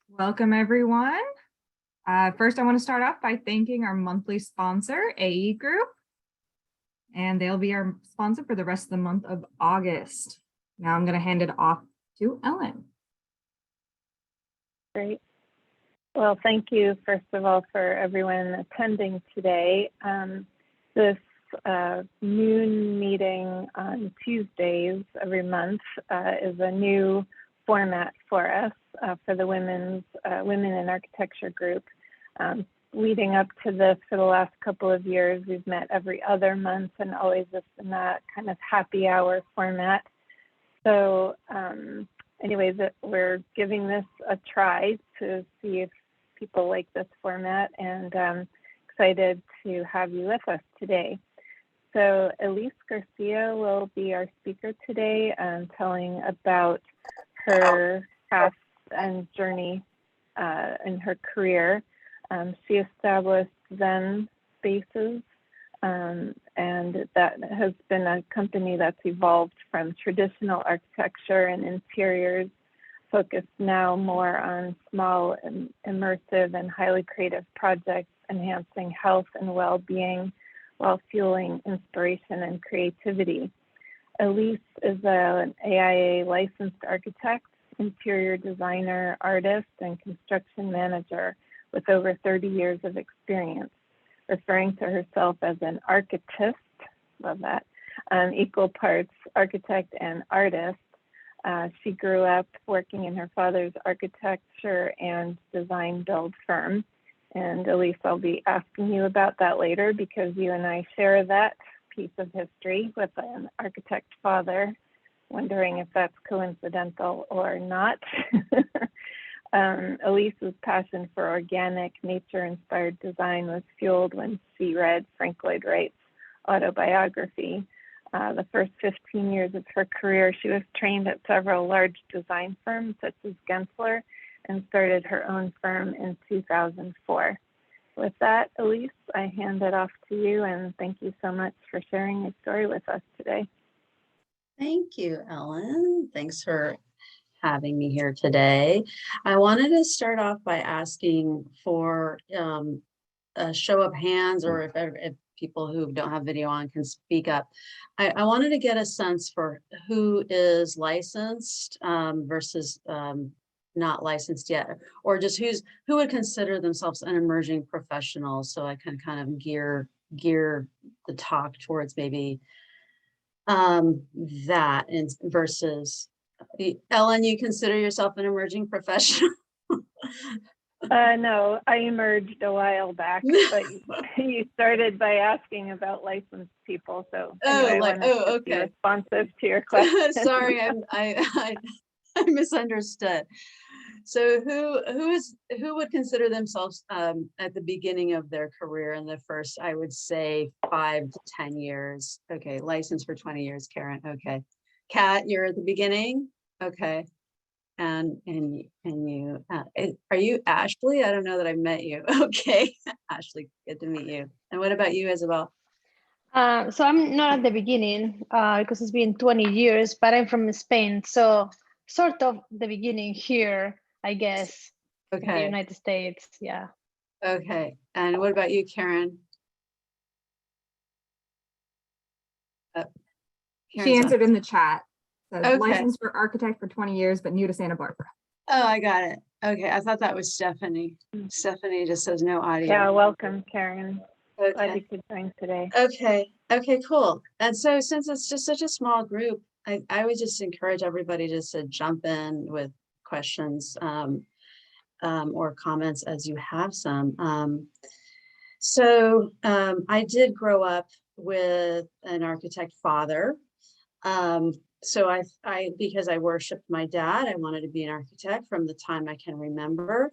Welcome, everyone. First, I want to start off by thanking our monthly sponsor, AE Group, and they'll be our sponsor for the rest of the month of August. Now I'm going to hand it off to Ellen. Great. Well, thank you, first of all, for everyone attending today. This noon meeting on Tuesdays every month is a new format for us for the Women in Architecture group. Leading up to this for the last couple of years, we've met every other month and always just in that kind of happy hour format. So anyways, we're giving this a try to see if people like this format, and excited to have you with us today. So Elise Garcia will be our speaker today, telling about her path and journey in her career. She established Zen Spaces, and that has been a company that's evolved from traditional architecture and interiors, focused now more on small and immersive and highly creative projects, enhancing health and well-being while fueling inspiration and creativity. Elise is an AIA licensed architect, interior designer, artist, and construction manager with over 30 years of experience, referring to herself as an architect, love that, equal parts architect and artist. She grew up working in her father's architecture and design build firm. And Elise, I'll be asking you about that later because you and I share that piece of history with an architect father, wondering if that's coincidental or not. Elise's passion for organic, nature-inspired design was fueled when she read Frank Lloyd Wright's autobiography. The first 15 years of her career, she was trained at several large design firms such as Gensler, and started her own firm in 2004. With that, Elise, I hand it off to you, and thank you so much for sharing your story with us today. Thank you, Ellen. Thanks for having me here today. I wanted to start off by asking for a show of hands, or if people who don't have video on can speak up. I wanted to get a sense for who is licensed versus not licensed yet, or just who would consider themselves an emerging professional, so I can kind of gear the talk towards maybe that, and versus Ellen, you consider yourself an emerging professional? No, I emerged a while back, but you started by asking about licensed people, so anyway, okay, be responsive to your question. Sorry, I misunderstood. So who would consider themselves at the beginning of their career in the first, I would say, 5 to 10 years? Okay, licensed for 20 years, Karen. Okay, Kat, you're at the beginning. Okay, and you are you Ashley? I don't know that I met you. Okay, Ashley, good to meet you. And what about you, Isabel? So I'm not at the beginning because it's been 20 years, but I'm from Spain, so sort of the beginning here, I guess. Okay. In the United States, yeah. Okay, and what about you, Karen? She answered in the chat. Says, licensed for architect for 20 years, but new to Santa Barbara. Oh, I got it. Okay, I thought that was Stephanie. Stephanie just says no audio. Yeah, welcome, Karen. Okay. Glad you could join today. Okay, cool. And so since it's just such a small group, I would just encourage everybody just to jump in with questions or comments as you have some. I did grow up with an architect father. So I because I worshiped my dad, I wanted to be an architect from the time I can remember.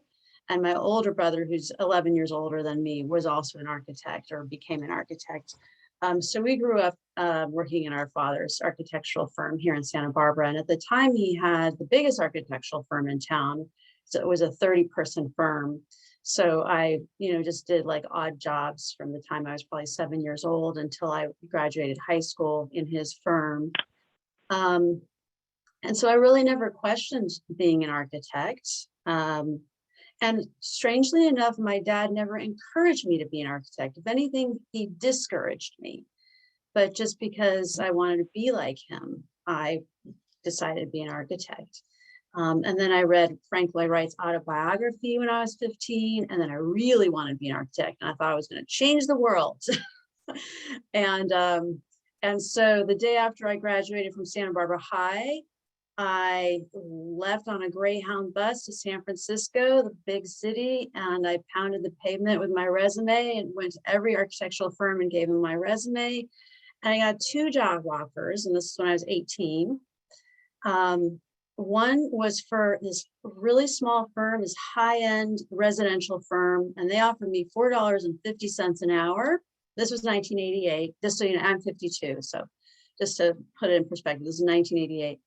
And my older brother, who's 11 years older than me, was also an architect, or became an architect. So we grew up working in our father's architectural firm here in Santa Barbara. And at the time, he had the biggest architectural firm in town. So it was a 30-person firm. So I, just did like odd jobs from the time I was probably 7 years old until I graduated high school in his firm. And so I really never questioned being an architect. And strangely enough, my dad never encouraged me to be an architect. If anything, he discouraged me. But just because I wanted to be like him, I decided to be an architect. And then I read Frank Lloyd Wright's autobiography when I was 15, and then I really wanted to be an architect, and I thought I was going to change the world. And so the day after I graduated from Santa Barbara High, I left on a Greyhound bus to San Francisco, the big city, and I pounded the pavement with my resume and went to every architectural firm and gave them my resume. And I got 2 job offers, and this is when I was 18. One was for this really small firm, this high-end residential firm, and they offered me $4.50 an hour. This was 1988, just so you know, I'm 52, so just to put it in perspective, this is 1988,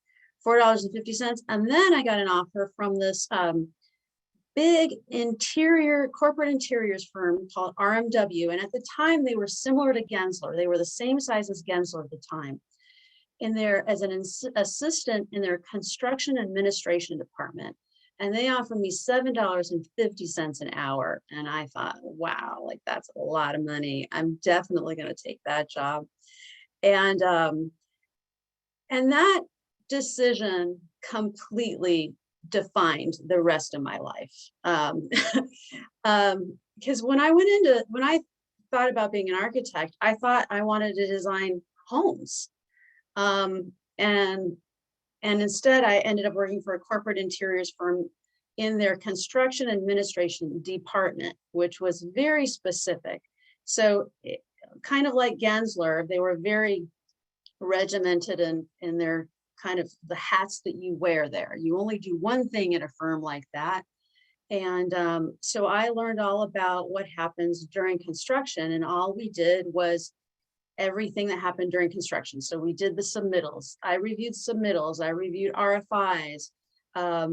$4.50. And then I got an offer from this big corporate interiors firm called RMW. And at the time, they were similar to Gensler. They were the same size as Gensler at the time. In there as an assistant in their construction administration department. And they offered me $7.50 an hour. And I thought, wow, like that's a lot of money. I'm definitely going to take that job. And that decision completely defined the rest of my life. Because when I thought about being an architect, I thought I wanted to design homes. And instead I ended up working for a corporate interiors firm in their construction administration department, which was very specific. So kind of like Gensler, they were very regimented in their kind of the hats that you wear there. You only do one thing at a firm like that. And so I learned all about what happens during construction, and all we did was everything that happened during construction. So we did the submittals. I reviewed submittals. I reviewed RFIs. I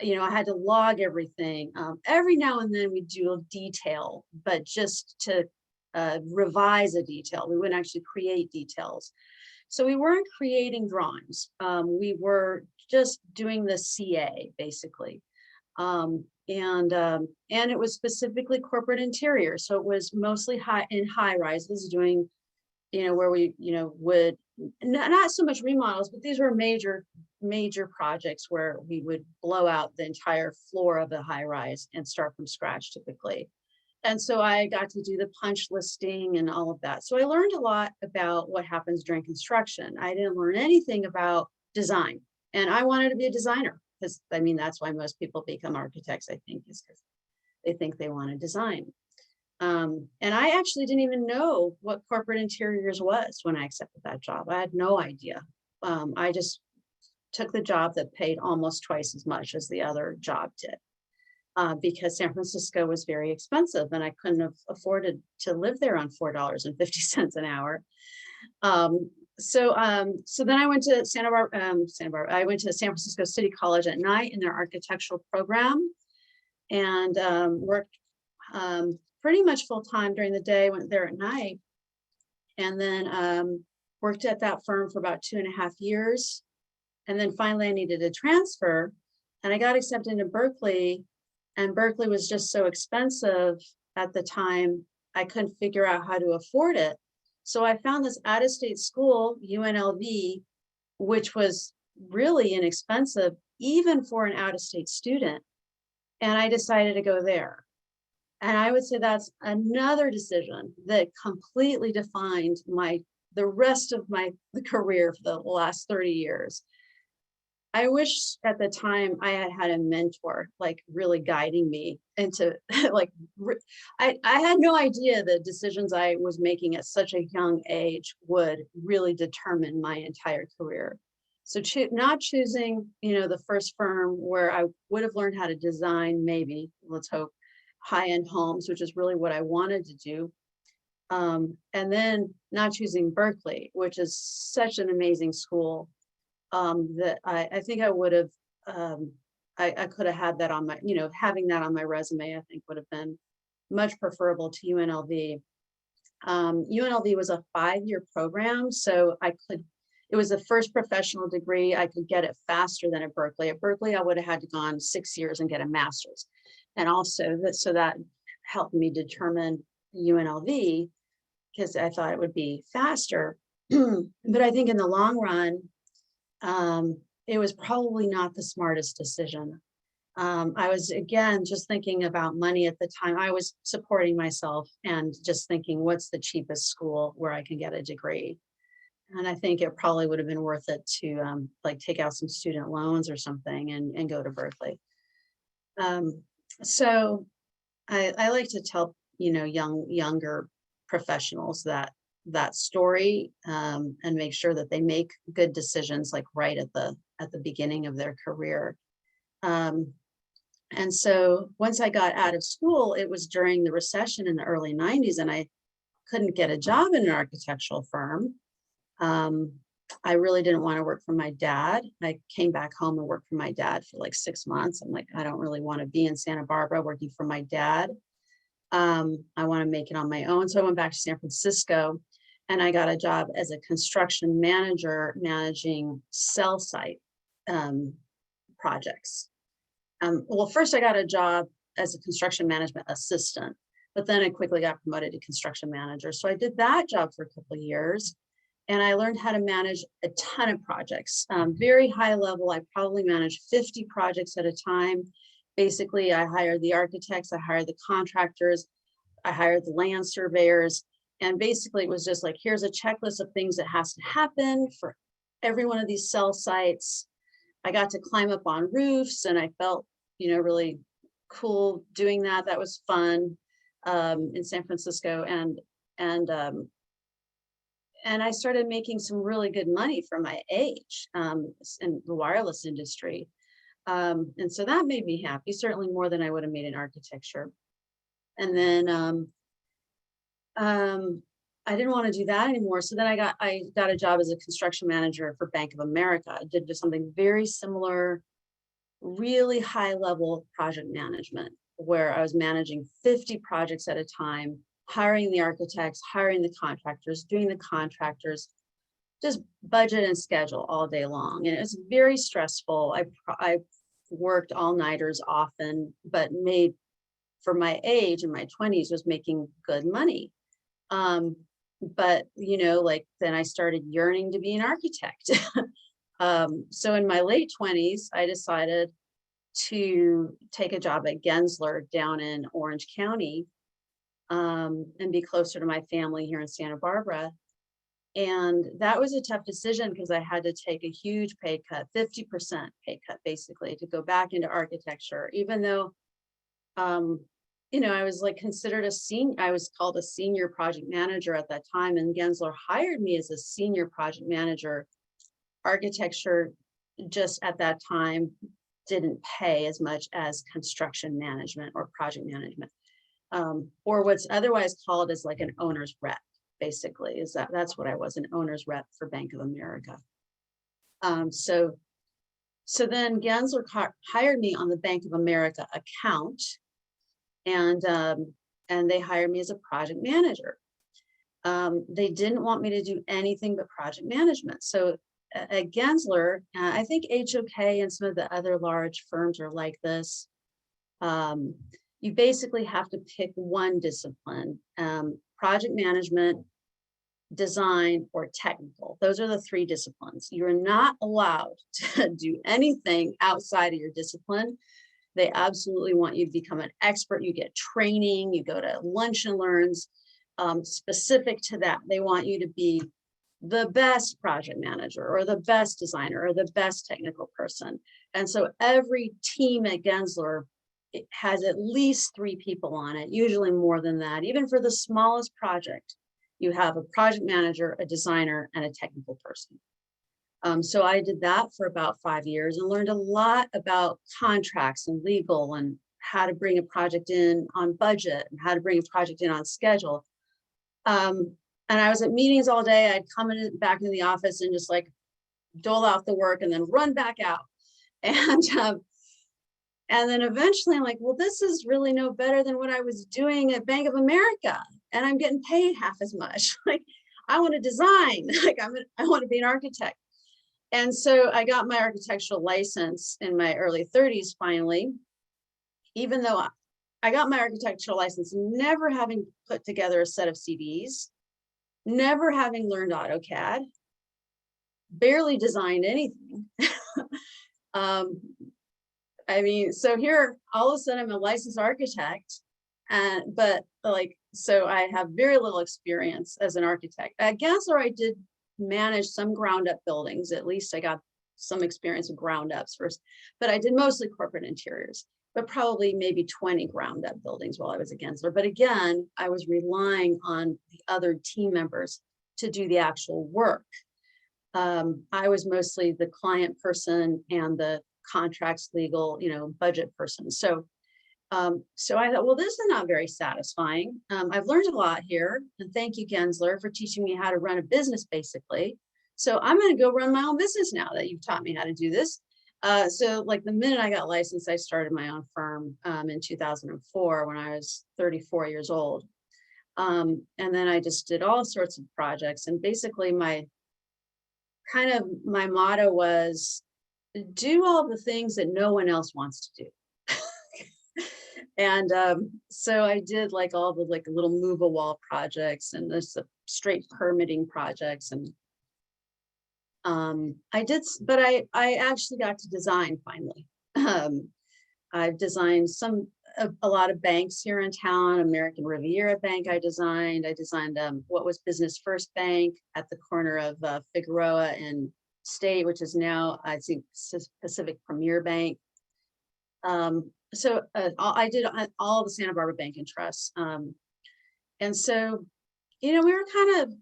had to log everything. Every now and then we do a detail, but just to revise a detail. We wouldn't actually create details. So we weren't creating drawings. We were just doing the CA basically. And it was specifically corporate interior. So it was mostly high rises, doing where we, would not so much remodels, but these were major projects where we would blow out the entire floor of the high rise and start from scratch typically. And so I got to do the punch listing and all of that. So I learned a lot about what happens during construction. I didn't learn anything about design, and I wanted to be a designer because that's why most people become architects, I think, is because they think they want to design. And I actually didn't even know what corporate interiors was when I accepted that job. I had no idea. I just took the job that paid almost twice as much as the other job did, because San Francisco was very expensive and I couldn't have afforded to live there on $4.50 an hour. So then I went to Santa Barbara. I went to San Francisco City College at night in their architectural program, and worked pretty much full time during the day, went there at night, and then worked at that firm for about 2.5 years. And then finally I needed a transfer, and I got accepted into Berkeley, and Berkeley was just so expensive at the time, I couldn't figure out how to afford it. So I found this out-of-state school, UNLV, which was really inexpensive, even for an out-of-state student. And I decided to go there. And I would say that's another decision that completely defined the rest of the career for the last 30 years. I wish at the time I had had a mentor, like really guiding me into I had no idea the decisions I was making at such a young age would really determine my entire career. So not choosing, the first firm where I would have learned how to design, maybe, let's hope, high-end homes, which is really what I wanted to do. And then not choosing Berkeley, which is such an amazing school, that I think I would have, I could have had that on my, having that on my resume, I think would have been much preferable to UNLV. UNLV was a 5-year program, so it it was the first professional degree. I could get it faster than at Berkeley. At Berkeley, I would have had to gone 6 years and get a master's. And also so that helped me determine UNLV because I thought it would be faster. But I think in the long run, it was probably not the smartest decision. I was, again, just thinking about money at the time. I was supporting myself and just thinking, what's the cheapest school where I can get a degree? And I think it probably would have been worth it to like take out some student loans or something and go to Berkeley. So I like to tell, younger professionals that story and make sure that they make good decisions like right at the beginning of their career. And so once I got out of school, it was during the recession in the early 90s, and I couldn't get a job in an architectural firm. I really didn't want to work for my dad. I came back home and worked for my dad for like 6 months. I'm like, I don't really want to be in Santa Barbara working for my dad. I want to make it on my own. So I went back to San Francisco and I got a job as a construction manager managing cell site projects. Well, first I got a job as a construction management assistant, but then I quickly got promoted to construction manager. So I did that job for a couple of years and I learned how to manage a ton of projects, very high level. I probably managed 50 projects at a time. Basically, I hired the architects, I hired the contractors, I hired the land surveyors. And basically it was just like, here's a checklist of things that has to happen for every one of these cell sites. I got to climb up on roofs and I felt, really cool doing that. That was fun in San Francisco. And I started making some really good money for my age in the wireless industry. And so that made me happy, certainly more than I would have made in architecture. And then I didn't want to do that anymore. So then I got a job as a construction manager for Bank of America. I did just something very similar, really high level project management, where I was managing 50 projects at a time, hiring the architects, hiring the contractors, doing the contractors, just budget and schedule all day long. And it was very stressful. I worked all-nighters often, but made, for my age in my 20s, was making good money. But then I started yearning to be an architect. So in my late 20s, I decided to take a job at Gensler down in Orange County and be closer to my family here in Santa Barbara. And that was a tough decision because I had to take a huge pay cut, 50% pay cut, basically, to go back into architecture, even though, I was like considered I was called a senior project manager at that time, and Gensler hired me as a senior project manager. Architecture just at that time didn't pay as much as construction management or project management, or what's otherwise called as like an owner's rep. Basically, that's what I was, an owner's rep for Bank of America. So then Gensler hired me on the Bank of America account, and they hired me as a project manager. They didn't want me to do anything but project management. So at Gensler, I think HOK and some of the other large firms are like this. You basically have to pick one discipline, project management, design, or technical. Those are the three disciplines. You're not allowed to do anything outside of your discipline. They absolutely want you to become an expert. You get training, you go to lunch and learns specific to that. They want you to be the best project manager or the best designer or the best technical person. And so every team at Gensler, it has at least 3 people on it, usually more than that. Even for the smallest project, you have a project manager, a designer, and a technical person. So I did that for about 5 years and learned a lot about contracts and legal and how to bring a project in on budget and how to bring a project in on schedule. And I was at meetings all day. I'd come back into the office and just like dole out the work and then run back out. And then eventually I'm like, well, this is really no better than what I was doing at Bank of America. And I'm getting paid half as much. Like, I want to design, like I want to be an architect. And so I got my architectural license in my early 30s finally, even though I got my architectural license never having put together a set of CDs, never having learned AutoCAD, barely designed anything. I mean, so here, all of a sudden I'm a licensed architect, but like, so I have very little experience as an architect. At Gensler, I did manage some ground up buildings. At least I got some experience with ground ups first, but I did mostly corporate interiors, but probably maybe 20 ground up buildings while I was at Gensler. But again, I was relying on the other team members to do the actual work. I was mostly the client person and the contracts, legal, budget person. So I thought, well, this is not very satisfying. I've learned a lot here, and thank you, Gensler, for teaching me how to run a business, basically. So I'm going to go run my own business now that you've taught me how to do this. So like the minute I got licensed, I started my own firm in 2004 when I was 34 years old. And then I just did all sorts of projects. And basically my motto was, do all the things that no one else wants to do. And so I did like all the like little move a wall projects and this straight permitting projects. And but I actually got to design finally. I've designed a lot of banks here in town. American Riviera Bank I designed what was Business First Bank at the corner of Figueroa and State, which is now I think Pacific Premier Bank. So I did all the Santa Barbara Bank and Trust. And so, we were kind of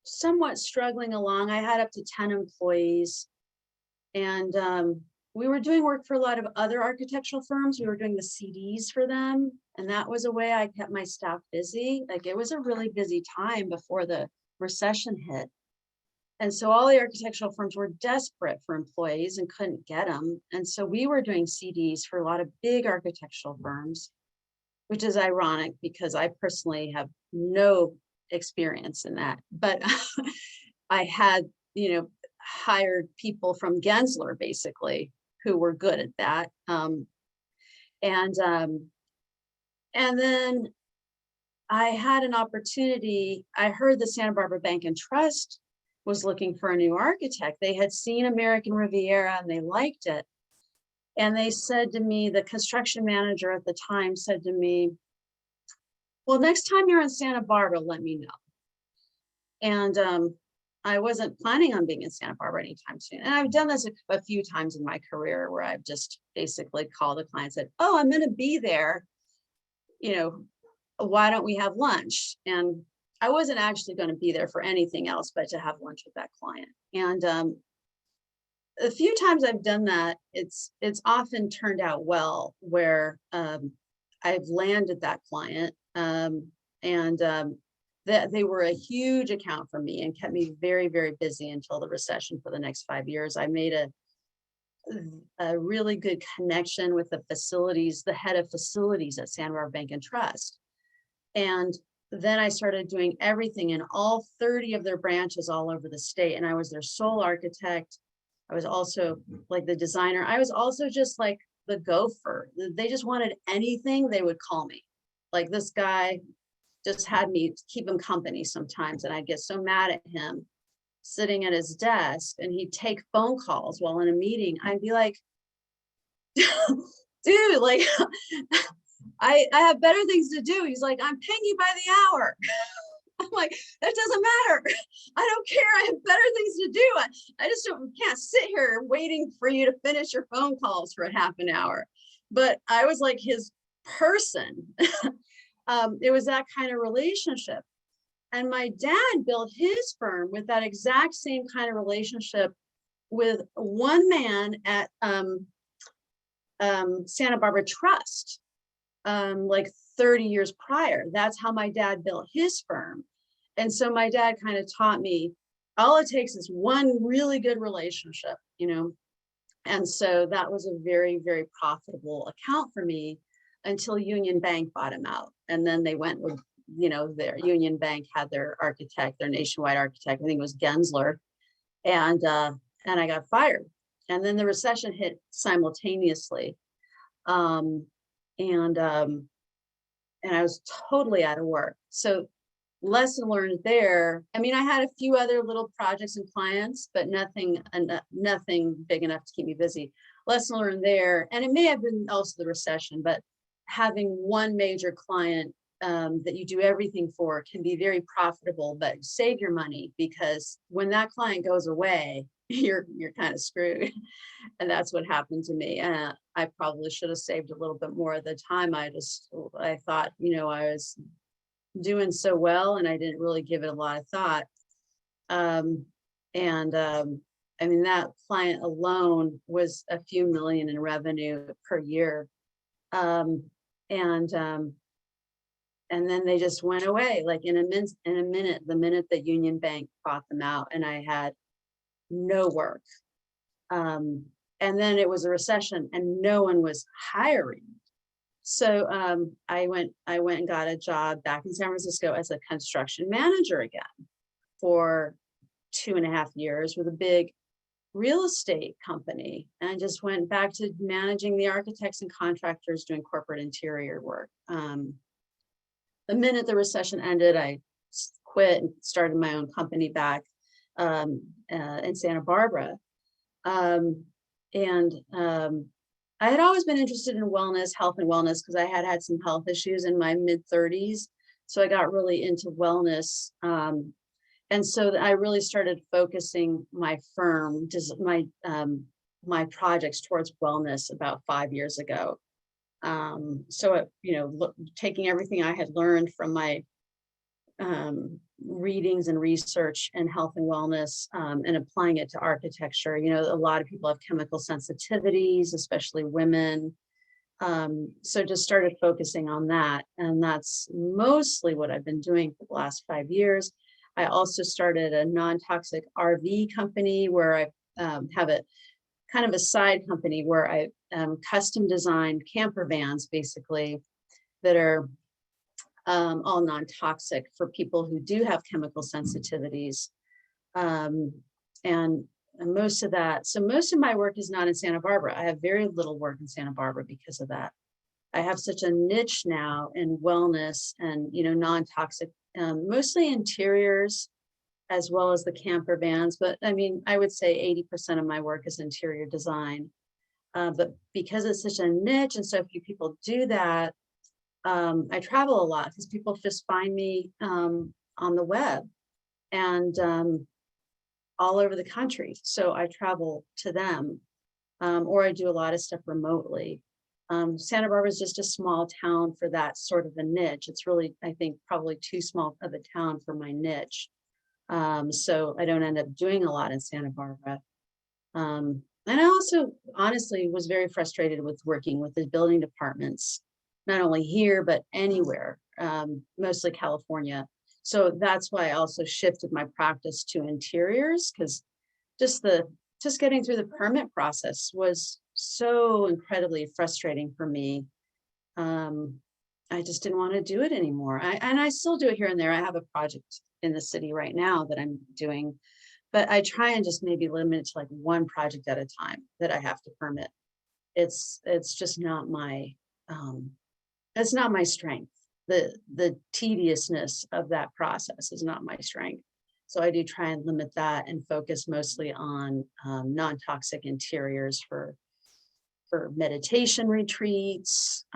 somewhat struggling along. I had up to 10 employees, and we were doing work for a lot of other architectural firms. We were doing the CDs for them. And that was a way I kept my staff busy. Like it was a really busy time before the recession hit. And so all the architectural firms were desperate for employees and couldn't get them. And so we were doing CDs for a lot of big architectural firms, which is ironic because I personally have no experience in that. But I had, hired people from Gensler basically who were good at that. And then I had an opportunity. I heard the Santa Barbara Bank and Trust was looking for a new architect. They had seen American Riviera and they liked it. And they said to me, the construction manager at the time said to me, well, next time you're in Santa Barbara, let me know. And I wasn't planning on being in Santa Barbara anytime soon. And I've done this a few times in my career where I've just basically called a client and said, oh, I'm going to be there. Why don't we have lunch? And I wasn't actually going to be there for anything else but to have lunch with that client. And a few times I've done that, it's often turned out well, where I've landed that client that they were a huge account for me and kept me very, very busy until the recession for the next 5 years. I made a really good connection with the head of facilities at Santa Barbara Bank and Trust. And then I started doing everything in all 30 of their branches all over the state. And I was their sole architect. I was also like the designer. I was also just like the gopher. They just wanted anything, they would call me. Like this guy just had me keep him company sometimes. And I'd get so mad at him sitting at his desk and he'd take phone calls while in a meeting. I'd be like, dude, like, I have better things to do. He's like, I'm paying you by the hour. I'm like, that doesn't matter. I don't care. I have better things to do. I just can't sit here waiting for you to finish your phone calls for a half an hour. But I was like his person. It was that kind of relationship. And my dad built his firm with that exact same kind of relationship with one man at Santa Barbara Trust, like 30 years prior. That's how my dad built his firm. And so my dad kind of taught me all it takes is one really good relationship, And so that was a very, very profitable account for me until Union Bank bought him out. And then they went with, their Union Bank had their architect, their nationwide architect, I think it was Gensler. And and I got fired. And then the recession hit simultaneously. And I was totally out of work. So lesson learned there. I mean, I had a few other little projects and clients, but nothing big enough to keep me busy. Lesson learned there. And it may have been also the recession, but having one major client that you do everything for can be very profitable, but save your money, because when that client goes away, you're kind of screwed. And that's what happened to me. I probably should have saved a little bit more at the time. I thought, I was doing so well, and I didn't really give it a lot of thought. I mean, that client alone was a few million in revenue per year. And then they just went away, like in a minute, the minute that Union Bank bought them out, and I had no work. And then it was a recession and no one was hiring. So I went and got a job back in San Francisco as a construction manager again for 2.5 years with a big real estate company, and I just went back to managing the architects and contractors doing corporate interior work. The minute the recession ended, I quit and started my own company back in Santa Barbara. I had always been interested in wellness, health and wellness, because I had some health issues in my mid-30s. So I got really into wellness. And so I really started focusing my firm, my projects towards wellness about 5 years ago. Taking everything I had learned from my readings and research in health and wellness, and applying it to architecture. A lot of people have chemical sensitivities, especially women. So just started focusing on that. And that's mostly what I've been doing for the last 5 years. I also started a non-toxic RV company where I have a kind of a side company where I custom designed camper vans, basically, that are all non-toxic for people who do have chemical sensitivities. And most of that, so most of my work is not in Santa Barbara. I have very little work in Santa Barbara because of that. I have such a niche now in wellness and, non-toxic, mostly interiors, as well as the camper vans. But I mean, I would say 80% of my work is interior design. But because it's such a niche and so few people do that, I travel a lot because people just find me on the web and all over the country. So I travel to them, or I do a lot of stuff remotely. Santa Barbara is just a small town for that sort of a niche. It's really, I think, probably too small of a town for my niche. So I don't end up doing a lot in Santa Barbara. And I also honestly was very frustrated with working with the building departments, not only here, but anywhere, mostly California. So that's why I also shifted my practice to interiors, because just getting through the permit process was so incredibly frustrating for me. I just didn't want to do it anymore. And I still do it here and there. I have a project in the city right now that I'm doing, but I try and just maybe limit it to like one project at a time that I have to permit. It's just not my, that's not my strength. The tediousness of that process is not my strength. So I do try and limit that and focus mostly on non-toxic interiors for meditation retreats,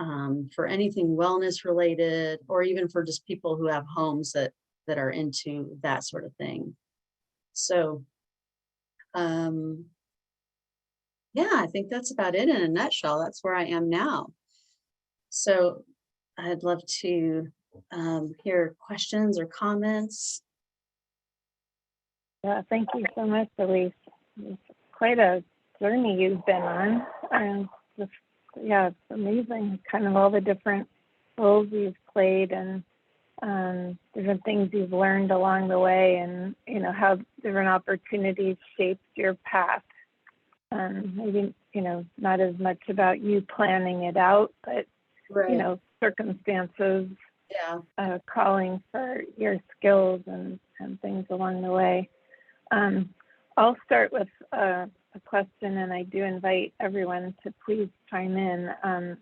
for anything wellness related, or even for just people who have homes that are into that sort of thing. So, yeah, I think that's about it in a nutshell. That's where I am now. So I'd love to hear questions or comments. Yeah, thank you so much, Elise. It's quite a journey you've been on. And just, yeah, it's amazing, kind of all the different roles you've played and different things you've learned along the way, and how different opportunities shaped your path. Maybe not as much about you planning it out, but Right. Circumstances, Yeah. calling for your skills and things along the way. I'll start with a question, and I do invite everyone to please chime in and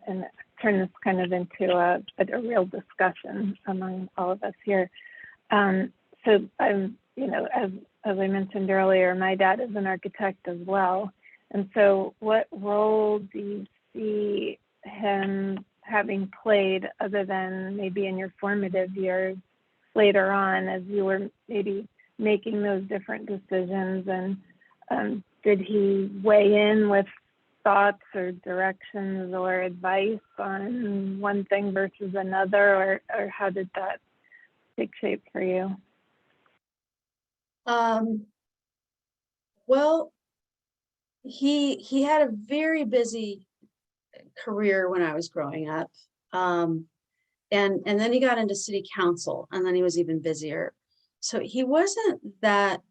turn this kind of into a real discussion among all of us here. So I'm, as I mentioned earlier, my dad is an architect as well. And so what role do you see him having played, other than maybe in your formative years later on, as you were maybe making those different decisions? And did he weigh in with thoughts or directions or advice on one thing versus another, or how did that take shape for you? Well, he had a very busy career when I was growing up. And then he got into city council, and then he was even busier. So he wasn't that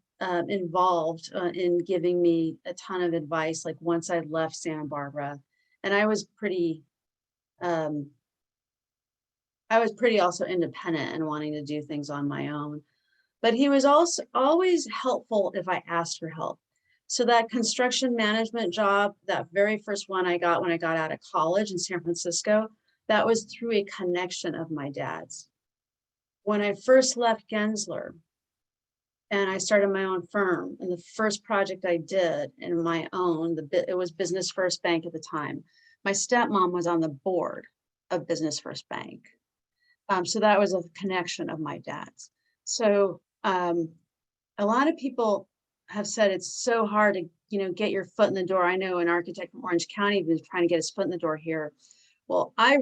involved in giving me a ton of advice, like once I left Santa Barbara. And I was pretty also independent and wanting to do things on my own. But he was also always helpful if I asked for help. So that construction management job, that very first one I got when I got out of college in San Francisco, that was through a connection of my dad's. When I first left Gensler and I started my own firm, and the first project I did in my own, it was Business First Bank at the time. My stepmom was on the board of Business First Bank. So that was a connection of my dad's. So a lot of people have said it's so hard to, get your foot in the door. I know an architect from Orange County who's trying to get his foot in the door here. Well, I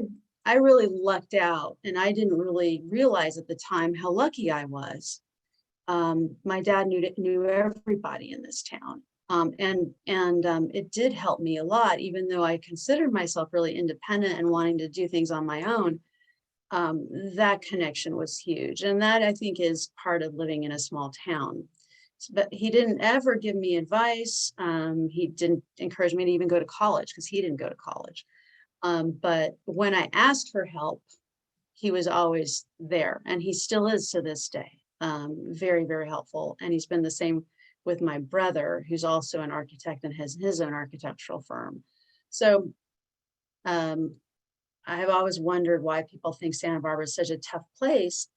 really lucked out, and I didn't really realize at the time how lucky I was. My dad knew everybody in this town. And it did help me a lot, even though I considered myself really independent and wanting to do things on my own. That connection was huge. And that, I think, is part of living in a small town. But he didn't ever give me advice. He didn't encourage me to even go to college, because he didn't go to college. But when I asked for help, he was always there, and he still is to this day. Very, very helpful. And he's been the same with my brother, who's also an architect and has his own architectural firm. So I have always wondered why people think Santa Barbara is such a tough place.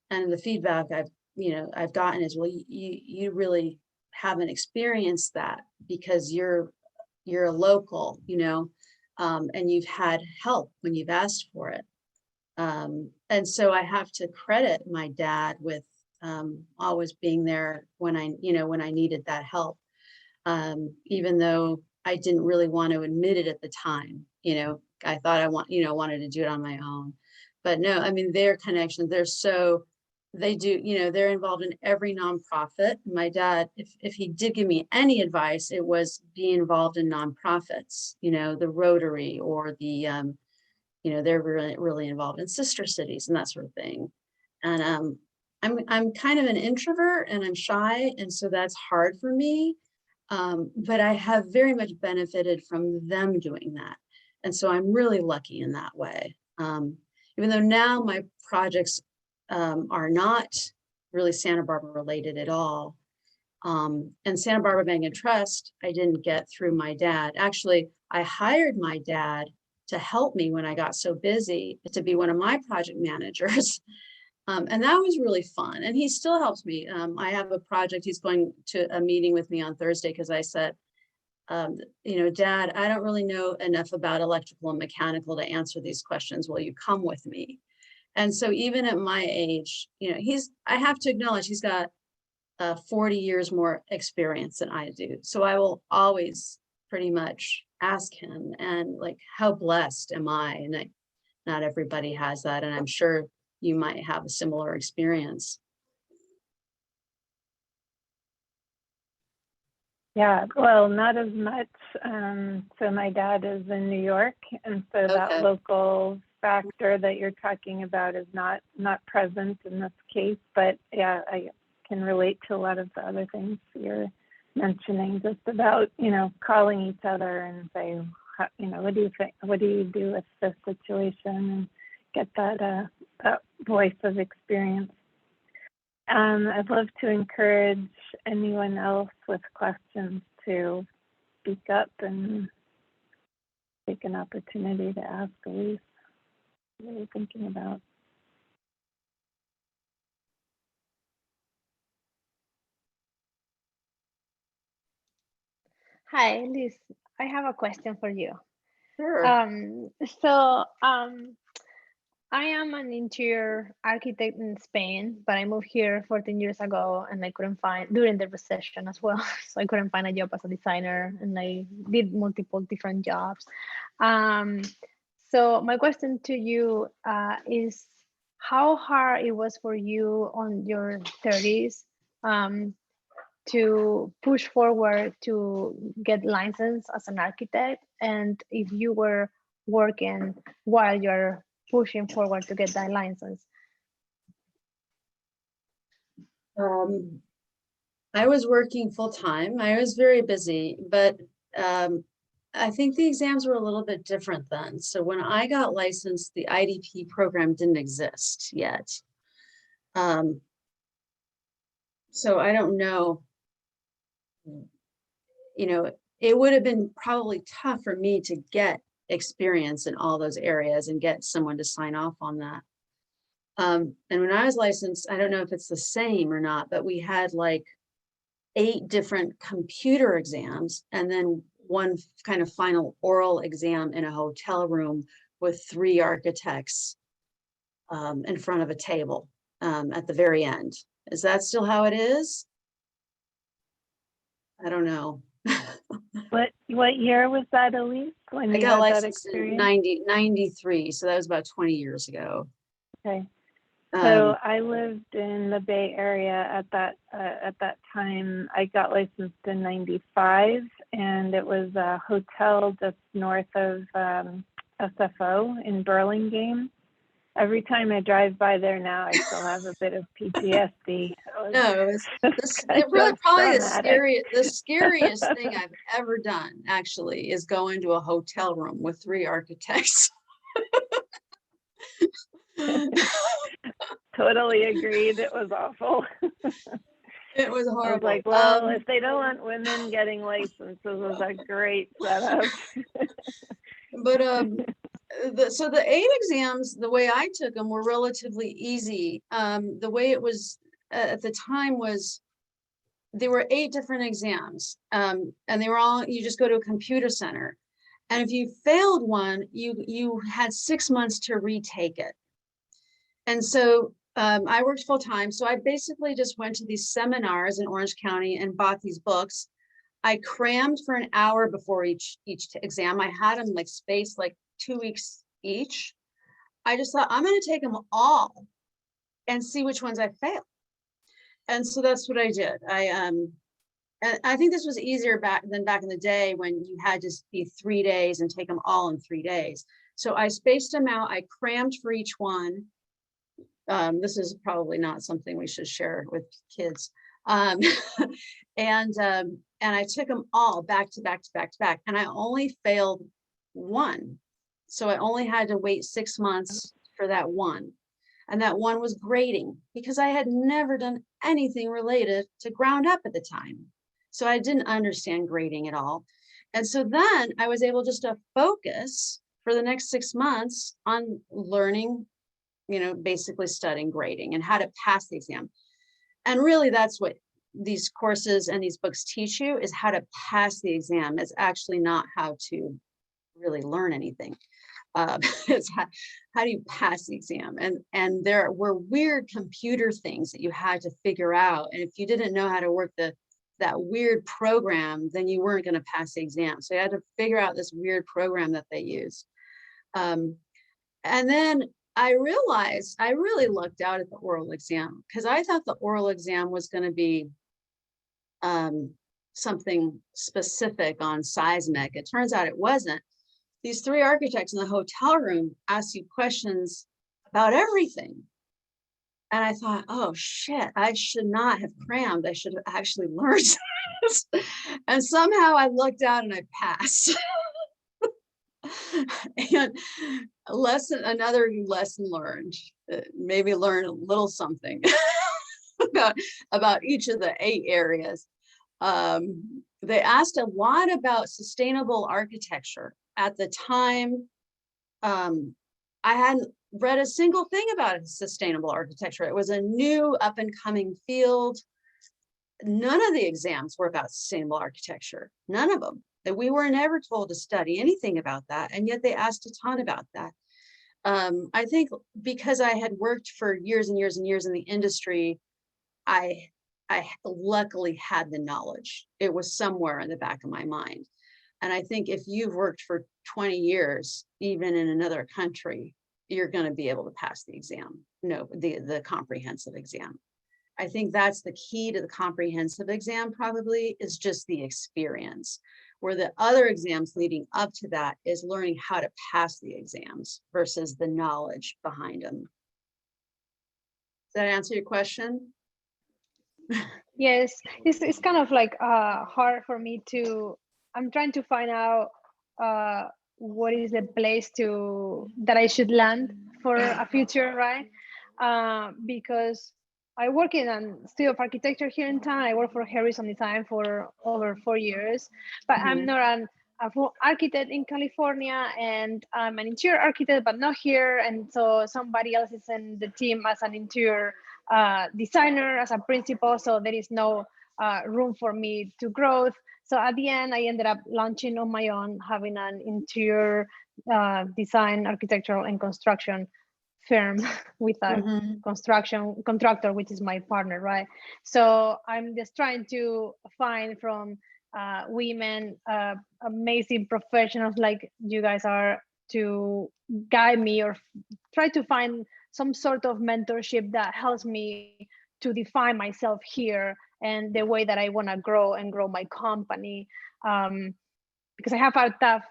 And the feedback I've gotten is, well, you really haven't experienced that because you're a local, and you've had help when you've asked for it. And so I have to credit my dad with always being there when I needed that help. Even though I didn't really want to admit it at the time, I thought I wanted to do it on my own. But no, I mean, their connections, they do, they're involved in every nonprofit. My dad, if he did give me any advice, it was be involved in nonprofits, the Rotary or the, they're really, really involved in sister cities and that sort of thing. And I'm kind of an introvert, and I'm shy. And so that's hard for me. But I have very much benefited from them doing that. And so I'm really lucky in that way. Even though now my projects are not really Santa Barbara related at all. And Santa Barbara Bank and Trust, I didn't get through my dad. Actually, I hired my dad to help me when I got so busy to be one of my project managers. And that was really fun. And he still helps me. I have a project, he's going to a meeting with me on Thursday, because I said, Dad, I don't really know enough about electrical and mechanical to answer these questions. Will you come with me? And so even at my age, I have to acknowledge he's got 40 years more experience than I do. So I will always pretty much ask him, and like, how blessed am I? And not everybody has that. And I'm sure you might have a similar experience. Yeah, well, not as much. So my dad is in New York, and so that local factor that you're talking about is not present in this case. But yeah, I can relate to a lot of the other things you're mentioning, just about, calling each other and say, what do you think? What do you do with this situation? And get that voice of experience. I'd love to encourage anyone else with questions to speak up and take an opportunity to ask Elise what you're thinking about. Hi, Elise. I have a question for you. Sure. I am an interior architect in Spain, but I moved here 14 years ago and I couldn't find, during the recession as well, so I couldn't find a job as a designer and I did multiple different jobs. So my question to you is how hard it was for you on your 30s to push forward to get licensed as an architect, and if you were working while you're pushing forward to get that license? I was working full time. I was very busy, but I think the exams were a little bit different then. So when I got licensed, the IDP program didn't exist yet. So I don't know, you know, it would have been probably tough for me to get experience in all those areas and get someone to sign off on that. And when I was licensed, I don't know if it's the same or not, but we had like 8 different computer exams and then one kind of final oral exam in a hotel room with 3 architects in front of a table at the very end. Is that still how it is? I don't know. What year was that, Elise? When I you got had that licensed in experience? 93, so that was about 20 years ago. Okay. So I lived in the Bay Area at that time. I got licensed in 95, and it was a hotel just north of SFO in Burlingame. Every time I drive by there now, I still have a bit of PTSD. No, it's probably the scariest thing I've ever done, actually, is go into a hotel room with 3 architects. Totally agreed. It was awful. It was horrible. I was like, well, if they don't want women getting licenses, this is a great setup. But so the 8 exams, the way I took them were relatively easy. The way it was at the time was there were 8 different exams, and they were all, you just go to a computer center, and if you failed one, you had 6 months to retake it. And so I worked full time, so I basically just went to these seminars in Orange County and bought these books. I crammed for an hour before each exam. I had them like spaced like 2 weeks each. I just thought, I'm going to take them all and see which ones I fail. And so that's what I did. And I think this was easier back in the day when you had to be 3 days and take them all in 3 days. So I spaced them out. I crammed for each one. This is probably not something we should share with kids. And I took them all back to back to back to back, and I only failed one. So I only had to wait 6 months for that one. And that one was grading, because I had never done anything related to ground up at the time. So I didn't understand grading at all. And so then I was able just to focus for the next 6 months on learning, basically studying grading and how to pass the exam. And really that's what these courses and these books teach you, is how to pass the exam. It's actually not how to really learn anything. It's how do you pass the exam? And there were weird computer things that you had to figure out. And if you didn't know how to work that weird program, then you weren't going to pass the exam. So you had to figure out this weird program that they used. And then I realized I really lucked out at the oral exam, because I thought the oral exam was going to be something specific on seismic. It turns out it wasn't. These 3 architects in the hotel room asked you questions about everything. And I thought, oh shit, I should not have crammed. I should have actually learned this. And somehow I looked out and I passed. And another lesson learned, maybe learn a little something. about each of the 8 areas. They asked a lot about sustainable architecture. At the time, I hadn't read a single thing about sustainable architecture. It was a new up and coming field. None of the exams were about sustainable architecture, none of them. That we were never told to study anything about that, and yet they asked a ton about that. I think because I had worked for years and years and years in the industry, I luckily had the knowledge. It was somewhere in the back of my mind. And I think if you've worked for 20 years, even in another country, you're going to be able to pass the exam. No, the comprehensive exam. I think that's the key to the comprehensive exam, probably, is just the experience, where the other exams leading up to that is learning how to pass the exams versus the knowledge behind them. Does that answer your question? Yes, it's kind of like hard for me to, I'm trying to find out what is the place that I should land for a future, right? Because I work in a studio of architecture here in town. I work for Harrison Design for over 4 years, but I'm not a full architect in California, and I'm an interior architect, but not here. And so somebody else is in the team as an interior designer, as a principal. So there is no room for me to grow. So at the end, I ended up launching on my own, having an interior design, architectural, and construction firm with a construction contractor, which is my partner, right? So I'm just trying to find from women, amazing professionals like you guys are, to guide me or try to find some sort of mentorship that helps me to define myself here and the way that I want to grow and grow my company. Because I have a tough,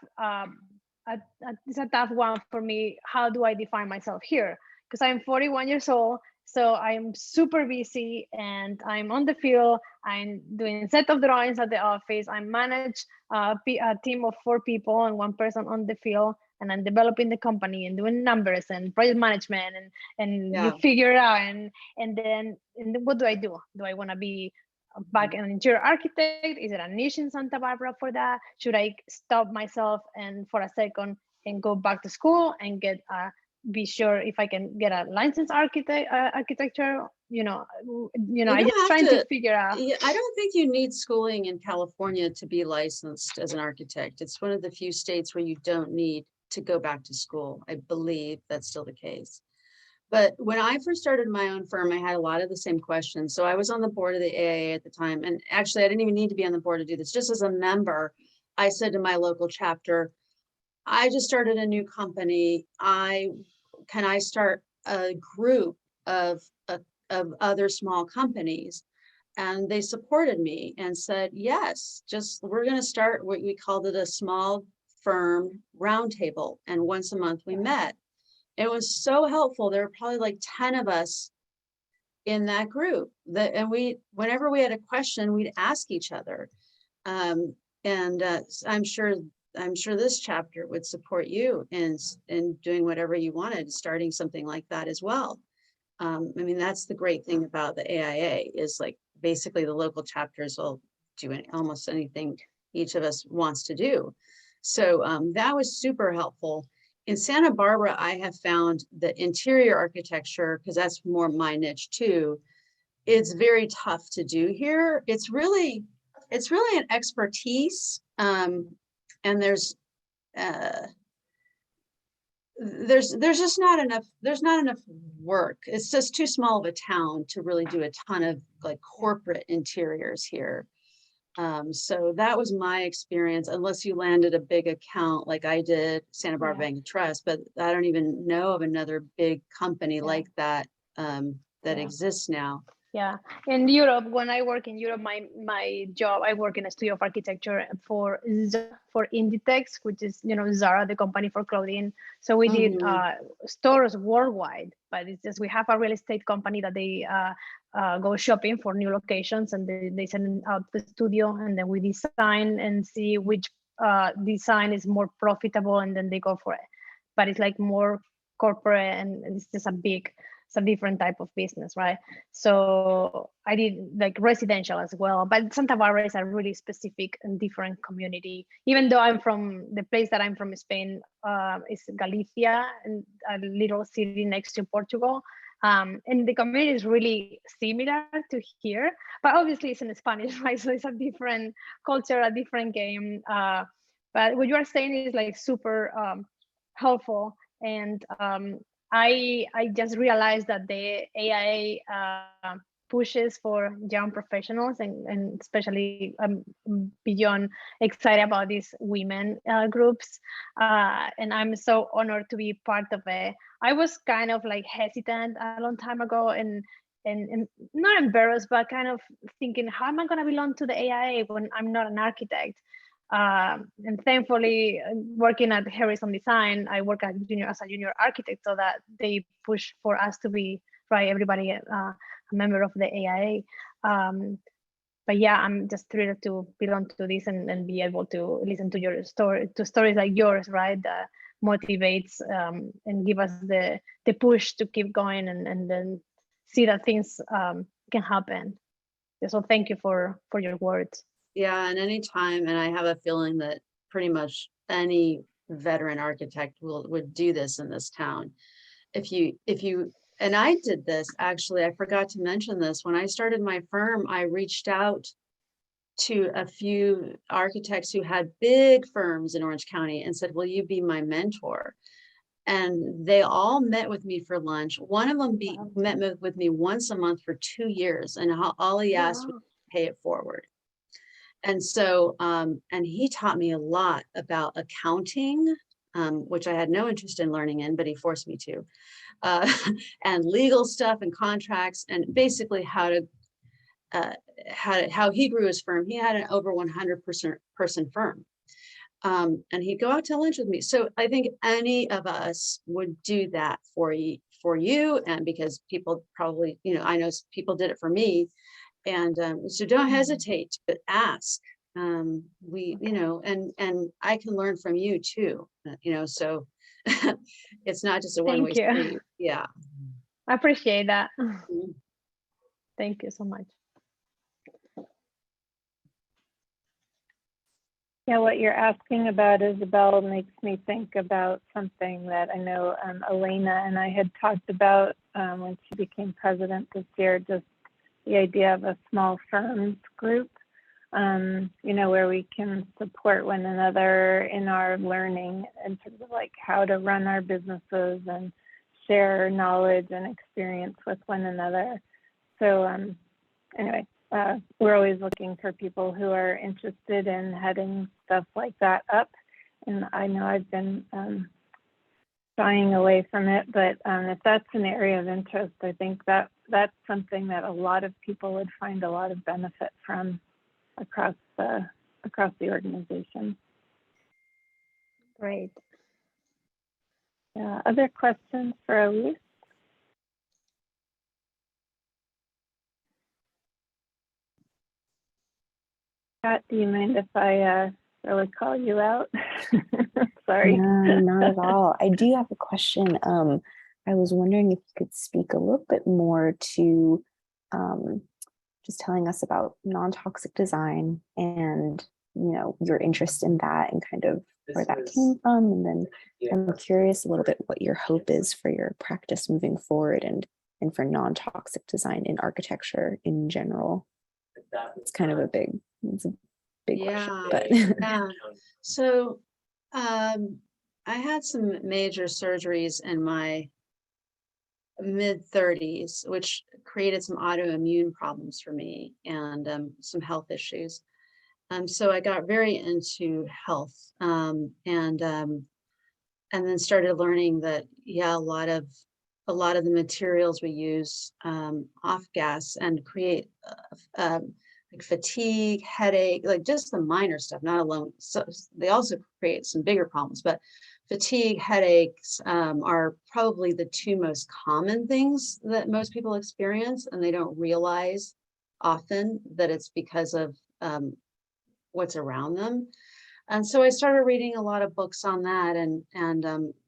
it's a tough one for me. How do I define myself here? Because I'm 41 years old, so I'm super busy and I'm on the field. I'm doing set of drawings at the office. I manage a team of 4 people and 1 person on the field, and I'm developing the company and doing numbers and project management, and you figure it out. And then what do? Do I want to be back an interior architect? Is it a niche in Santa Barbara for that? Should I stop myself and for a second and go back to school and get be sure if I can get a licensed architecture? I just trying to figure out. I don't think you need schooling in California to be licensed as an architect. It's one of the few states where you don't need to go back to school. I believe that's still the case. But when I first started my own firm, I had a lot of the same questions. So I was on the board of the AIA at the time. And actually, I didn't even need to be on the board to do this. Just as a member, I said to my local chapter, I just started a new company. Can I start a group of other small companies? And they supported me and said, yes, we're going to start what we called it a small firm roundtable. And once a month we met. It was so helpful. There were probably like 10 of us in that group and whenever we had a question, we'd ask each other. I'm sure this chapter would support you in doing whatever you wanted, starting something like that as well. I mean, that's the great thing about the AIA is like basically the local chapters will do almost anything each of us wants to do. So that was super helpful. In Santa Barbara, I have found the interior architecture, because that's more my niche too, it's very tough to do here. It's really an expertise. And there's just not enough work. It's just too small of a town to really do a ton of like corporate interiors here. So that was my experience, unless you landed a big account like I did, Santa Barbara Bank and Trust, but I don't even know of another big company like that that exists now. Yeah, in Europe, when I work in Europe, my job, I work in a studio of architecture for Inditex, which is, Zara, the company for clothing. So we did stores worldwide, but it's just we have a real estate company that they go shopping for new locations, and they send out the studio, and then we design and see which design is more profitable, and then they go for it. But it's like more corporate, and it's just a big it's a different type of business, right? So I did like residential as well, but Santa Barbara is a really specific and different community. Even though I'm from the place that I'm from, Spain, is Galicia, and a little city next to Portugal. And the community is really similar to here, but obviously it's in Spanish, right? So it's a different culture, a different game. But what you are saying is like super helpful. And I just realized that the AIA pushes for young professionals, and especially beyond excited about these women groups. And I'm so honored to be part of it. I was kind of like hesitant a long time ago, and not embarrassed, but kind of thinking, how am I going to belong to the AIA when I'm not an architect? And thankfully, working at Harrison Design, I work as a junior architect, so that they push for us to be, right, everybody a member of the AIA. But yeah, I'm just thrilled to belong to this and be able to listen to your story, to stories like yours, right, that motivates and give us the push to keep going and then see that things can happen. So thank you for your words. Yeah, and anytime, and I have a feeling that pretty much any veteran architect would do this in this town. If you, and I did this, actually, I forgot to mention this. When I started my firm, I reached out to a few architects who had big firms in Orange County and said, will you be my mentor? And they all met with me for lunch. One of them met with me once a month for 2 years, and all he asked was to pay it forward. And so, and he taught me a lot about accounting, which I had no interest in learning in, but he forced me to, and legal stuff and contracts, and basically how he grew his firm. He had an over 100% person firm. And he'd go out to lunch with me. So I think any of us would do that for you, and because people probably, I know people did it for me. And so don't hesitate to ask. And I can learn from you too, so it's not just a one-way street. Yeah. I appreciate that. Thank you so much. Yeah, what you're asking about, Isabel, makes me think about something that I know Elena and I had talked about when she became president this year, just the idea of a small firms group, where we can support one another in our learning in terms of like how to run our businesses and share knowledge and experience with one another. So anyway, we're always looking for people who are interested in heading stuff like that up. And I know I've been shying away from it, but if that's an area of interest, I think that's something that a lot of people would find a lot of benefit from across the organization. Great. Other questions for Elise? Scott, do you mind if I really call you out? Sorry. No, not at all. I do have a question. I was wondering if you could speak a little bit more to just telling us about non-toxic design and, your interest in that and kind of where that came from. And then I'm curious a little bit what your hope is for your practice moving forward and for non-toxic design in architecture in general. It's kind of a big question, but yeah. So I had some major surgeries in my mid-30s, which created some autoimmune problems for me and some health issues. So I got very into health, and then started learning that a lot of the materials we use off gas and create like fatigue, headache, like just the minor stuff, not alone. So they also create some bigger problems, but fatigue, headaches are probably the two most common things that most people experience, and they don't realize often that it's because of what's around them. And so I started reading a lot of books on that, and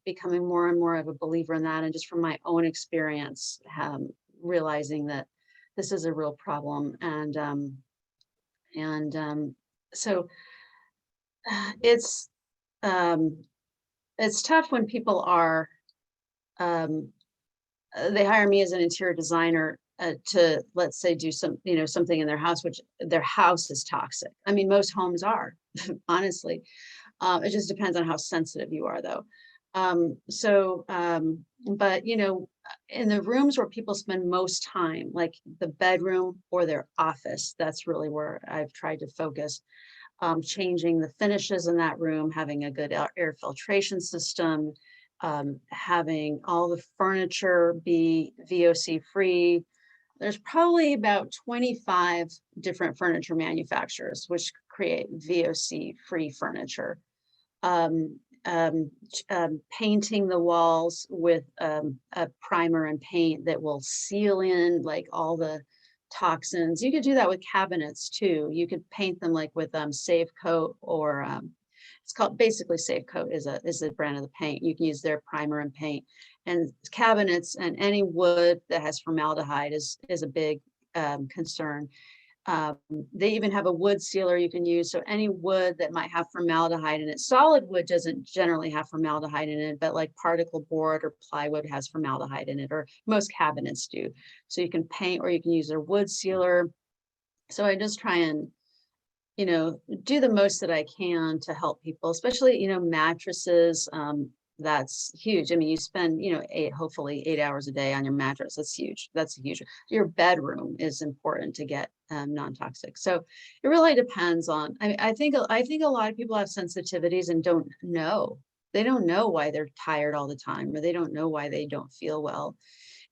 becoming more and more of a believer in that, and just from my own experience, realizing that this is a real problem. So it's tough when people are they hire me as an interior designer to, let's say, do something in their house, which their house is toxic. I mean, most homes are, honestly. It just depends on how sensitive you are, though. But in the rooms where people spend most time, like the bedroom or their office, that's really where I've tried to focus. Changing the finishes in that room, having a good air filtration system, having all the furniture be VOC free. There's probably about 25 different furniture manufacturers which create VOC free furniture. Painting the walls with a primer and paint that will seal in like all the toxins. You could do that with cabinets too. You could paint them like with Safe Coat, or it's called, basically Safe Coat is a brand of the paint. You can use their primer and paint. And cabinets and any wood that has formaldehyde is a big concern. They even have a wood sealer you can use. So any wood that might have formaldehyde in it, solid wood doesn't generally have formaldehyde in it, but like particle board or plywood has formaldehyde in it, or most cabinets do. So you can paint, or you can use their wood sealer. So I just try and, do the most that I can to help people, especially, mattresses. That's huge. I mean, you spend, hopefully 8 hours a day on your mattress. That's huge. That's huge. Your bedroom is important to get non-toxic. So it really depends on, I think a lot of people have sensitivities and don't know. They don't know why they're tired all the time, or they don't know why they don't feel well.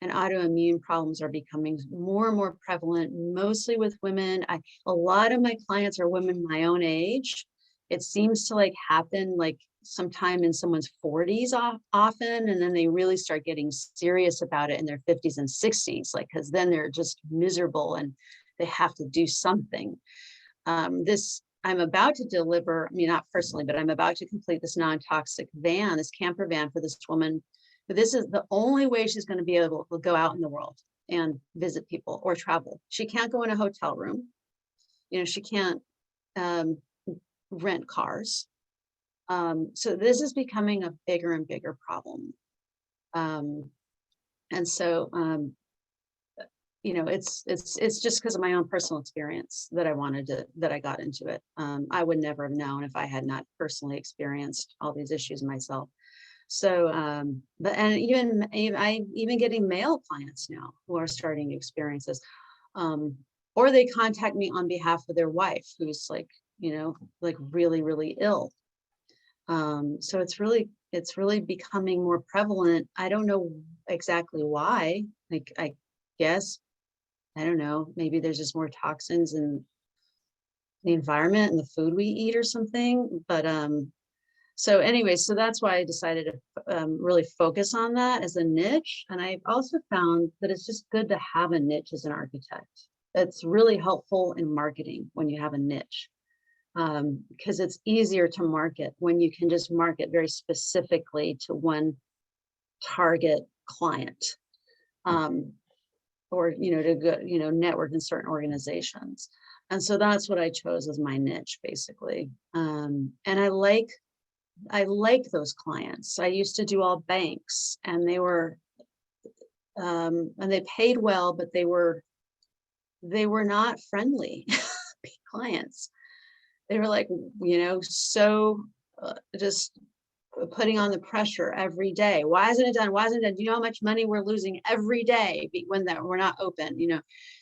And autoimmune problems are becoming more and more prevalent, mostly with women. A lot of my clients are women my own age. It seems to happen sometime in someone's 40s often, and then they really start getting serious about it in their 50s and 60s, because then they're just miserable and they have to do something. I'm about to deliver, not personally, but I'm about to complete this non-toxic van, this camper van for this woman. But this is the only way she's going to be able to go out in the world and visit people or travel. She can't go in a hotel room. She can't rent cars. So this is becoming a bigger and bigger problem. And so, it's just because of my own personal experience that I got into it. I would never have known if I had not personally experienced all these issues myself. So, and even getting male clients now who are starting to experience this, or they contact me on behalf of their wife who's really, really ill. So it's really becoming more prevalent. I don't know exactly why. I guess, I don't know, maybe there's just more toxins in the environment and the food we eat or something. But so anyway, so that's why I decided to really focus on that as a niche. And I've also found that it's just good to have a niche as an architect. It's really helpful in marketing when you have a niche, because it's easier to market when you can just market very specifically to one target client, or to go, network in certain organizations. And so that's what I chose as my niche, basically. And I like those clients. I used to do all banks, and they were and they paid well, but they were not friendly clients. They were so just putting on the pressure every day. Why isn't it done? Why isn't it done? Do you know how much money we're losing every day when we're not open?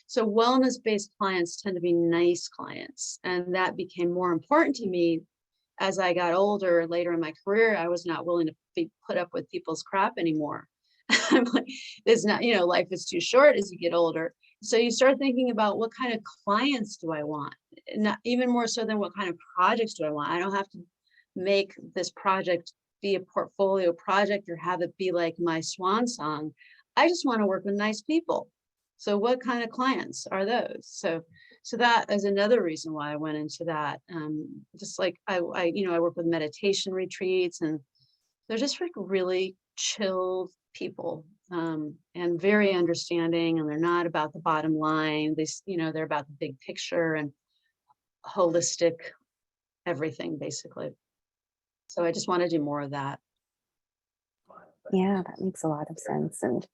So wellness-based clients tend to be nice clients, and that became more important to me as I got older. Later in my career, I was not willing to be put up with people's crap anymore. I'm like, it's not, life is too short as you get older. So you start thinking about, what kind of clients do I want? Not even more so than what kind of projects do I want. I don't have to make this project be a portfolio project or have it be like my swan song. I just want to work with nice people. So what kind of clients are those? So So that is another reason why I went into that. Just like I work with meditation retreats, and they're just like really chilled people, and very understanding, and they're not about the bottom line. They're about the big picture and holistic everything, basically. So I just want to do more of that. Yeah, that makes a lot of sense. And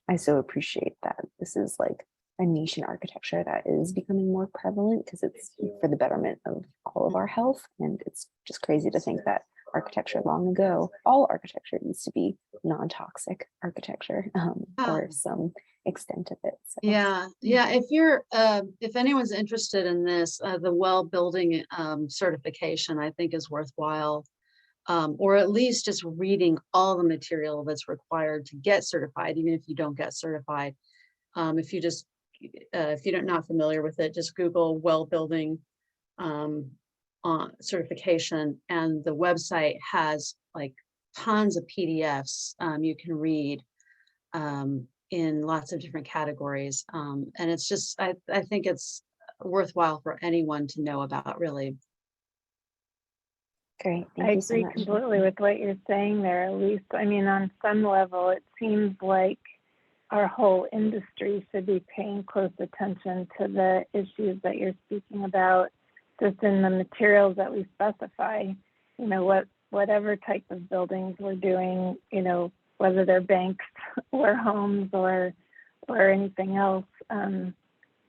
I so appreciate that this is like a niche in architecture that is becoming more prevalent because it's for the betterment of all of our health. And it's just crazy to think that architecture long ago, all architecture used to be non-toxic architecture, or some extent of it. So. Yeah. If anyone's interested in this, the well building certification, I think is worthwhile. Or at least just reading all the material that's required to get certified, even if you don't get certified. If you're not familiar with it, just Google well building certification, and the website has like tons of PDFs you can read in lots of different categories. And it's just, I think it's worthwhile for anyone to know about, really. Great. I Thank you so agree much. completely with what you're saying there, Elise. I mean, on some level, it seems like our whole industry should be paying close attention to the issues that you're speaking about, just in the materials that we specify. Whatever type of buildings we're doing, whether they're banks or homes or anything else.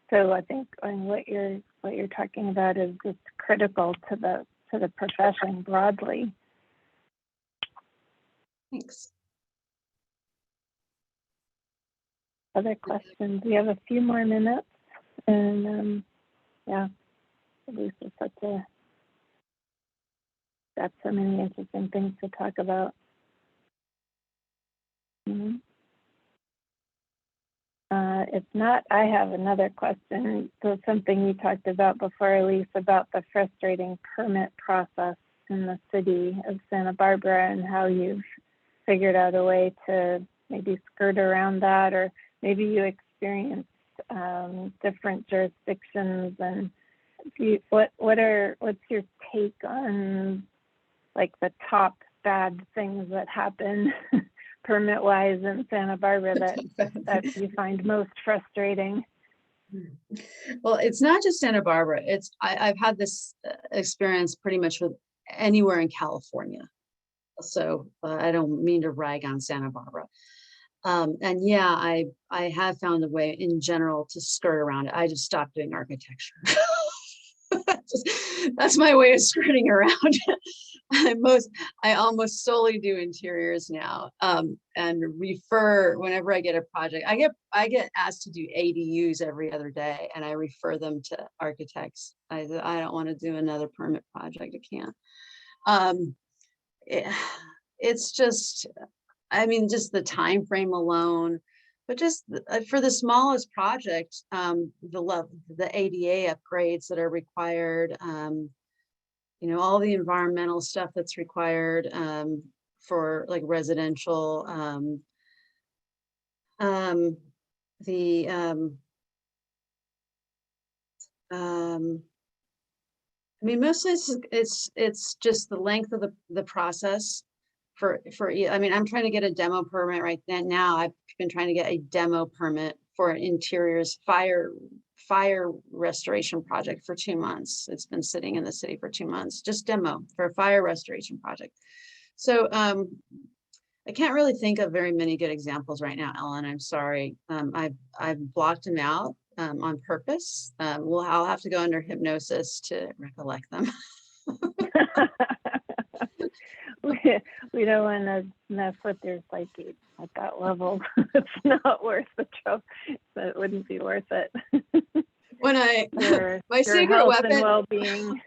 So I think what you're talking about is just critical to the profession broadly. Thanks. Other questions? We have a few more minutes, and Elise is got so many interesting things to talk about. If not, I have another question. So something you talked about before, Elise, about the frustrating permit process in the city of Santa Barbara, and how you've figured out a way to maybe skirt around that, or maybe you experienced different jurisdictions. And what's your take on like the top bad things that happen permit-wise in Santa Barbara that you find most frustrating? Well, it's not just Santa Barbara. I've had this experience pretty much with anywhere in California. So I don't mean to rag on Santa Barbara. And yeah, I have found a way in general to skirt around it. I just stopped doing architecture. That's my way of skirting around it. I almost solely do interiors now, and refer whenever I get a project. I get asked to do ADUs every other day, and I refer them to architects. I don't want to do another permit project. I can't. It's just, I mean, just the time frame alone. But just for the smallest project, the ADA upgrades that are required, all the environmental stuff that's required for like residential, I mean, mostly it's just the length of the process. I mean, I'm trying to get a demo permit right now. I've been trying to get a demo permit for an interiors fire restoration project for 2 months. It's been sitting in the city for 2 months, just demo for a fire restoration project. So I can't really think of very many good examples right now, Ellen. I'm sorry. I've blocked them out on purpose. I'll have to go under hypnosis to recollect them. We don't want to mess with your psyche at that level. It's not worth the trouble. So it wouldn't be worth it. When my secret weapon, well-being.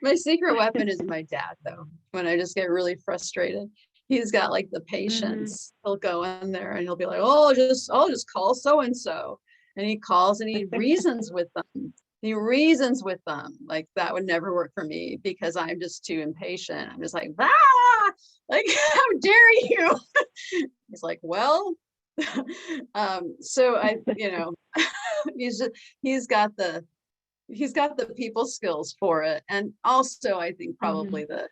My secret weapon is my dad, though. When I just get really frustrated, he's got like the patience. He'll go in there and he'll be like, "Oh, I'll just call so and so," and he calls and he reasons with them. Like that would never work for me because I'm just too impatient. I'm just like, like, how dare you? He's like, well, So he's got the people skills for it. And also I think probably the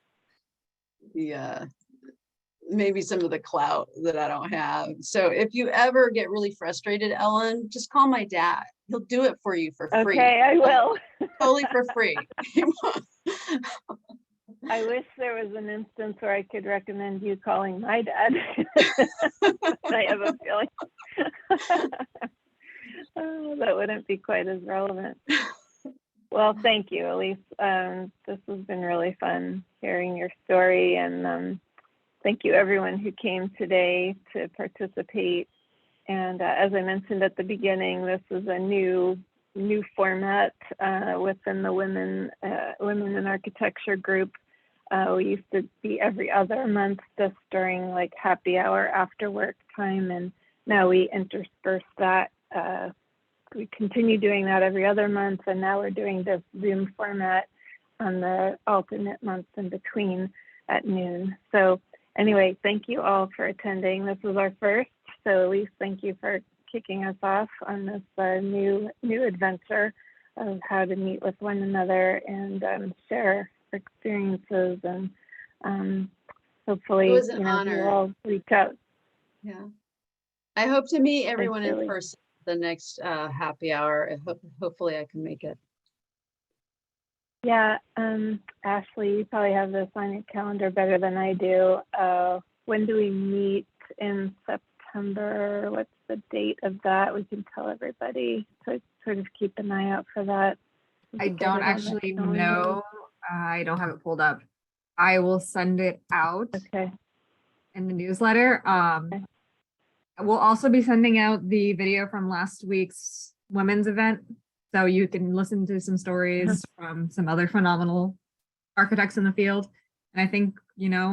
maybe some of the clout that I don't have. So if you ever get really frustrated, Ellen, just call my dad. He'll do it for you for free. Okay, I will. Totally for free. I wish there was an instance where I could recommend you calling my dad. I have a feeling that wouldn't be quite as relevant. Well, thank you, Elise. This has been really fun hearing your story, and thank you everyone who came today to participate. And as I mentioned at the beginning, this is a new format within the Women in Architecture group. We used to be every other month just during like happy hour after work time, and now we intersperse that. We continue doing that every other month, and now we're doing this Zoom format on the alternate months in between at noon. So anyway, thank you all for attending. This was our first, so Elise, thank you for kicking us off on this new adventure of how to meet with one another and share our experiences, and hopefully It was an you honor. all reach out. Yeah, I hope to meet everyone in Elise. person the next happy hour. Hopefully I can make it. Yeah, Ashley, you probably have this on your calendar better than I do. When do we meet in September? What's the date of that? We can tell everybody to sort of keep an eye out for that. I don't actually know. I don't have it pulled up. I will send it out Okay. in the newsletter. We'll also be sending out the video from last week's women's event, so you can listen to some stories from some other phenomenal architects in the field. And I think,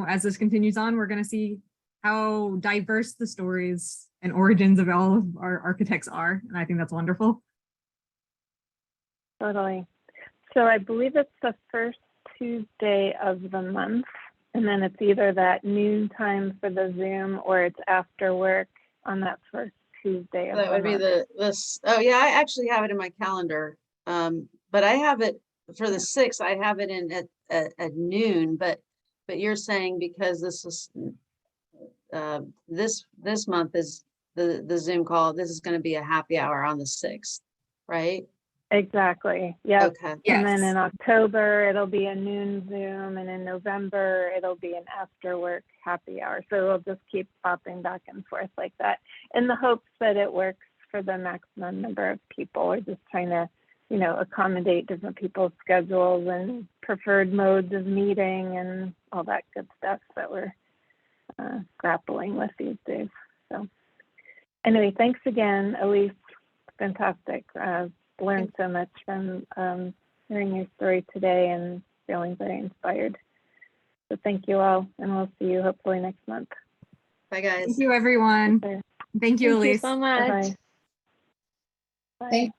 as this continues on, we're going to see how diverse the stories and origins of all of our architects are. And I think that's wonderful. Totally. So I believe it's the first Tuesday of the month, and then it's either that noon time for the Zoom or it's after work on that first Tuesday of That the would be month. this. Oh yeah, I actually have it in my calendar. But I have it for the 6th. I have it in at noon. But you're saying because this is this month is the Zoom call. This is going to be a happy hour on the 6th, right? Exactly. Yeah. Okay. And then Yes. in October, it'll be a noon Zoom, and in November, it'll be an after work happy hour. So we'll just keep popping back and forth like that in the hopes that it works for the maximum number of people. We're just trying to, accommodate different people's schedules and preferred modes of meeting and all that good stuff that we're grappling with these days. So anyway, thanks again, Elise. Fantastic. Learned so much from hearing your story today and feeling very inspired. So thank you all, and we'll see you hopefully next month. Bye guys. Thank you, everyone. Okay. Thank you, Thank you Elise. so much. Bye-bye. Bye. Thank